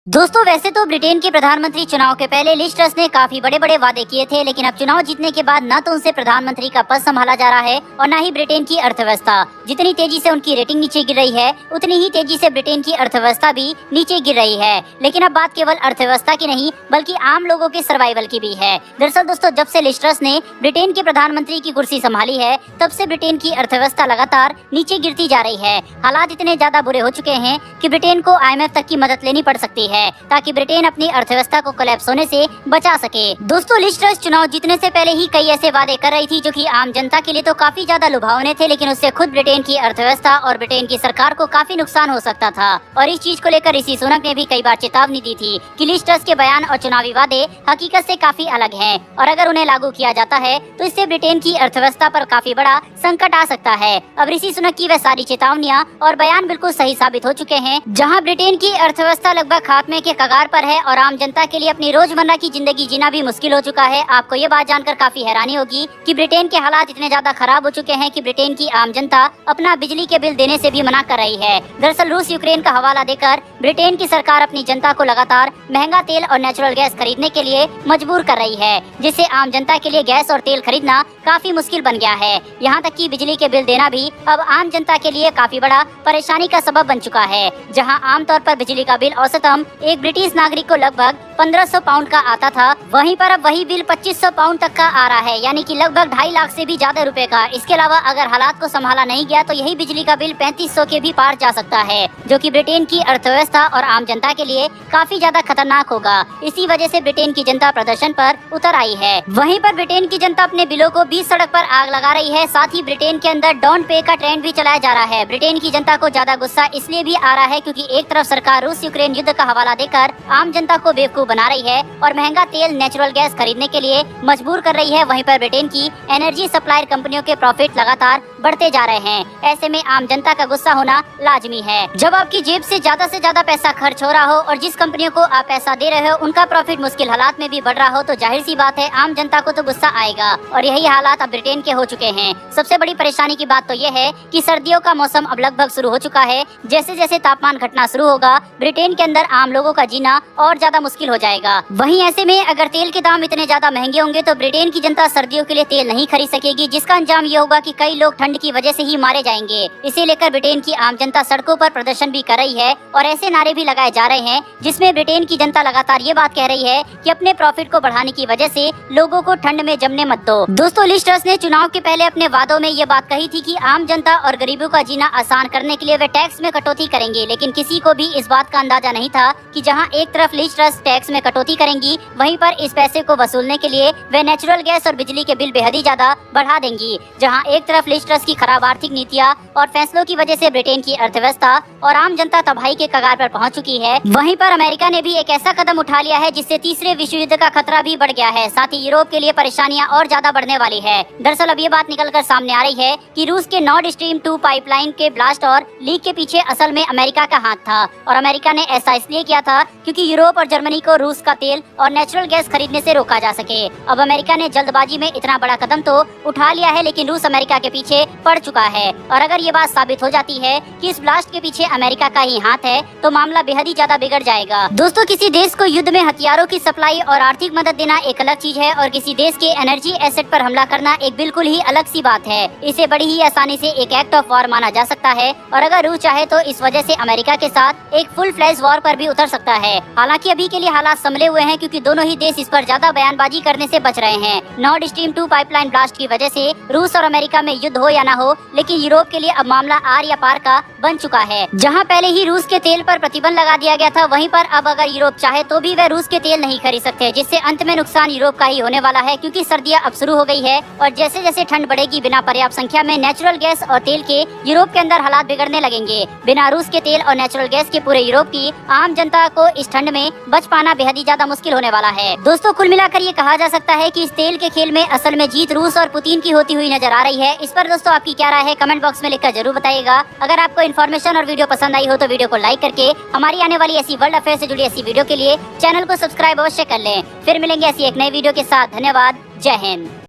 दोस्तों वैसे तो ब्रिटेन के प्रधानमंत्री चुनाव के पहले लिज ट्रस ने काफी बड़े बड़े वादे किए थे, लेकिन अब चुनाव जीतने के बाद न तो उनसे प्रधानमंत्री का पद संभाला जा रहा है और न ही ब्रिटेन की अर्थव्यवस्था। जितनी तेजी से उनकी रेटिंग नीचे गिर रही है, उतनी ही तेजी से ब्रिटेन की अर्थव्यवस्था भी नीचे गिर रही है। लेकिन अब बात केवल अर्थव्यवस्था की नहीं बल्कि आम लोगों के सर्वाइवल की भी है। दरअसल दोस्तों, जब से लिज ट्रस ने ब्रिटेन के प्रधानमंत्री की कुर्सी संभाली है, तब से ब्रिटेन की अर्थव्यवस्था लगातार नीचे गिरती जा रही है। हालात इतने ज्यादा बुरे हो चुके हैं कि ब्रिटेन को IMF तक की मदद लेनी पड़ सकती है ताकि ब्रिटेन अपनी अर्थव्यवस्था को कोलैप्स होने से बचा सके। दोस्तों, लिज ट्रस चुनाव जीतने से पहले ही कई ऐसे वादे कर रही थी जो कि आम जनता के लिए तो काफी ज्यादा लुभावने थे, लेकिन उससे खुद ब्रिटेन की अर्थव्यवस्था और ब्रिटेन की सरकार को काफी नुकसान हो सकता था। और इस चीज को लेकर ऋषि सुनक ने भी कई बार चेतावनी दी थी कि लिज ट्रस के बयान और चुनावी वादे हकीकत से काफी अलग हैं और अगर उन्हें लागू किया जाता है तो इससे ब्रिटेन की अर्थव्यवस्था पर काफी बड़ा संकट आ सकता है। अब ऋषि सुनक की वह सारी चेतावनियां और बयान बिल्कुल सही साबित हो चुके हैं। जहां ब्रिटेन की अर्थव्यवस्था लगभग खात्मे के कगार पर है और आम जनता के लिए अपनी रोजमर्रा की जिंदगी जीना भी मुश्किल हो चुका है। आपको ये बात जानकर काफी हैरानी होगी कि ब्रिटेन के हालात इतने ज्यादा खराब हो चुके हैं कि ब्रिटेन की आम जनता अपना बिजली के बिल देने से भी मना कर रही है। दरअसल रूस यूक्रेन का हवाला देकर ब्रिटेन की सरकार अपनी जनता को लगातार महंगा तेल और नेचुरल गैस खरीदने के लिए मजबूर कर रही है, जिससे आम जनता के लिए गैस और तेल खरीदना काफी मुश्किल बन गया है। यहाँ तक कि बिजली के बिल देना भी अब आम जनता के लिए काफी बड़ा परेशानी का सबब बन चुका है। जहाँ आमतौर पर बिजली का बिल औसतन एक ब्रिटिश नागरिक को लगभग 1500 पाउंड का आता था, वहीं पर अब वही बिल 2500 पाउंड तक का आ रहा है, यानी कि लगभग 2.5 लाख से भी ज्यादा रुपए का। इसके अलावा अगर हालात को संभाला नहीं गया तो यही बिजली का बिल 3500 के भी पार जा सकता है, जो कि ब्रिटेन की अर्थव्यवस्था और आम जनता के लिए काफी ज्यादा खतरनाक होगा। इसी वजह से ब्रिटेन की जनता प्रदर्शन पर उतर आई है। वहीं पर ब्रिटेन की जनता अपने बिलों को बीच सड़क पर आग लगा रही है। साथ ही ब्रिटेन के अंदर डोंट पे का ट्रेंड भी चलाया जा रहा है। ब्रिटेन की जनता को ज्यादा गुस्सा इसलिए भी आ रहा है क्योंकि एक तरफ सरकार रूस यूक्रेन युद्ध का हवाला देकर आम जनता को बेवकूफ बना रही है और महंगा तेल नेचुरल गैस खरीदने के लिए मजबूर कर रही है। वहीं पर ब्रिटेन की एनर्जी सप्लायर कंपनियों के प्रॉफिट लगातार बढ़ते जा रहे हैं। ऐसे में आम जनता का गुस्सा होना लाजमी है। जब आपकी जेब से ज्यादा पैसा खर्च हो रहा हो और जिस कंपनियों को आप पैसा दे रहे हो उनका प्रॉफिट मुश्किल हालात में भी बढ़ रहा हो, तो जाहिर सी बात है आम जनता को तो गुस्सा आएगा। और यही हालात अब ब्रिटेन के हो चुके हैं। सबसे बड़ी परेशानी की बात तो ये है कि सर्दियों का मौसम अब लगभग शुरू हो चुका है। जैसे जैसे तापमान घटना शुरू होगा, ब्रिटेन के अंदर आम लोगों का जीना और ज्यादा मुश्किल हो जाएगा। वहीं ऐसे में अगर तेल के दाम इतने ज्यादा महंगे होंगे तो ब्रिटेन की जनता सर्दियों के लिए तेल नहीं खरीद सकेगी, जिसका अंजाम ये होगा कि कई लोग ठंड की वजह से ही मारे जाएंगे। इसे लेकर ब्रिटेन की आम जनता सड़कों पर प्रदर्शन भी कर रही है और ऐसे नारे भी लगाए जा रहे हैं जिसमें ब्रिटेन की जनता लगातार ये बात कह रही है कि अपने प्रॉफिट को बढ़ाने की वजह से लोगों को ठंड में जमने मत दो। दोस्तों, लिज ट्रस ने चुनाव के पहले अपने वादों में ये बात कही थी कि आम जनता और गरीबों का जीना आसान करने के लिए वे टैक्स में कटौती करेंगे, लेकिन किसी को भी इस बात का अंदाजा नहीं था कि जहां एक तरफ लिज ट्रस टैक्स में कटौती करेंगी, वहीं पर इस पैसे को वसूलने के लिए वे नेचुरल गैस और बिजली के बिल बेहद ही ज्यादा बढ़ा देंगी। जहां एक तरफ लिज ट्रस की खराब आर्थिक नीतियां और फैसलों की वजह से ब्रिटेन की अर्थव्यवस्था और आम जनता तबाही के कगार पर पहुंच चुकी है, वहीं पर अमेरिका ने भी एक ऐसा कदम उठा लिया है जिससे तीसरे विश्व युद्ध का खतरा भी बढ़ गया है। साथ ही यूरोप के लिए परेशानियां और ज्यादा बढ़ने वाली है। दरअसल अब ये बात निकलकर सामने आ रही है कि रूस के नॉर्ड स्ट्रीम 2 पाइपलाइन के ब्लास्ट और लीक के पीछे असल में अमेरिका का हाथ था और अमेरिका ने ऐसा इसलिए किया था क्योंकि यूरोप और जर्मनी को रूस का तेल और नेचुरल गैस खरीदने से रोका जा सके। अब अमेरिका ने जल्दबाजी में इतना बड़ा कदम तो उठा लिया है, लेकिन रूस अमेरिका के पीछे पड़ चुका है। और अगर ये बात साबित हो जाती है कि इस ब्लास्ट के पीछे अमेरिका का ही हाथ है तो मामला बेहद ही ज्यादा बिगड़ जाएगा। दोस्तों, किसी देश को युद्ध में हथियारों की सप्लाई और आर्थिक मदद देना एक अलग चीज है और किसी देश के एनर्जी एसेट पर हमला करना एक बिल्कुल ही अलग सी बात है। इसे बड़ी ही आसानी से एक एक्ट ऑफ वॉर माना जा सकता है और अगर रूस चाहे तो इस वजह से अमेरिका के साथ एक फुल फ्लैश वॉर पर भी उतर सकता है। हालांकि अभी के लिए हालात संभले हुए हैं क्योंकि दोनों ही देश इस पर ज्यादा बयानबाजी करने से बच रहे हैं। नॉर्ड स्ट्रीम 2 पाइपलाइन ब्लास्ट की वजह से रूस और अमेरिका में युद्ध हो या ना हो, लेकिन यूरोप के लिए अब मामला आर या पार का बन चुका है। जहां पहले ही रूस के तेल पर प्रतिबंध लगा दिया गया था, वहीं पर अब अगर यूरोप चाहे तो भी वह रूस के तेल नहीं खरीद सकते, जिससे अंत में नुकसान यूरोप का ही होने वाला है क्योंकि सर्दियां अब शुरू हो गई है और जैसे जैसे ठंड बढ़ेगी, बिना पर्याप्त संख्या में नेचुरल गैस और तेल के यूरोप के अंदर हालात बिगड़ने लगेंगे। बिना रूस के तेल और नेचुरल गैस के पूरे यूरोप की आम जनता को इस ठंड में बच पाना बेहद ही ज्यादा मुश्किल होने वाला है। दोस्तों, कुल मिलाकर ये कहा जा सकता है कि इस तेल के खेल में असल में जीत रूस और पुतिन की होती हुई नजर आ रही है। इस पर दोस्तों आपकी क्या राय है, कमेंट बॉक्स में लिखकर जरूर बताइएगा। अगर आपको इन्फॉर्मेशन और वीडियो पसंद आई हो तो वीडियो को लाइक करके हमारी आने वाली ऐसी वर्ल्ड अफेयर से जुड़ी ऐसी वीडियो के लिए चैनल को सब्सक्राइब अवश्य कर लें। फिर मिलेंगे ऐसी एक नई वीडियो के साथ। धन्यवाद। जय हिंद।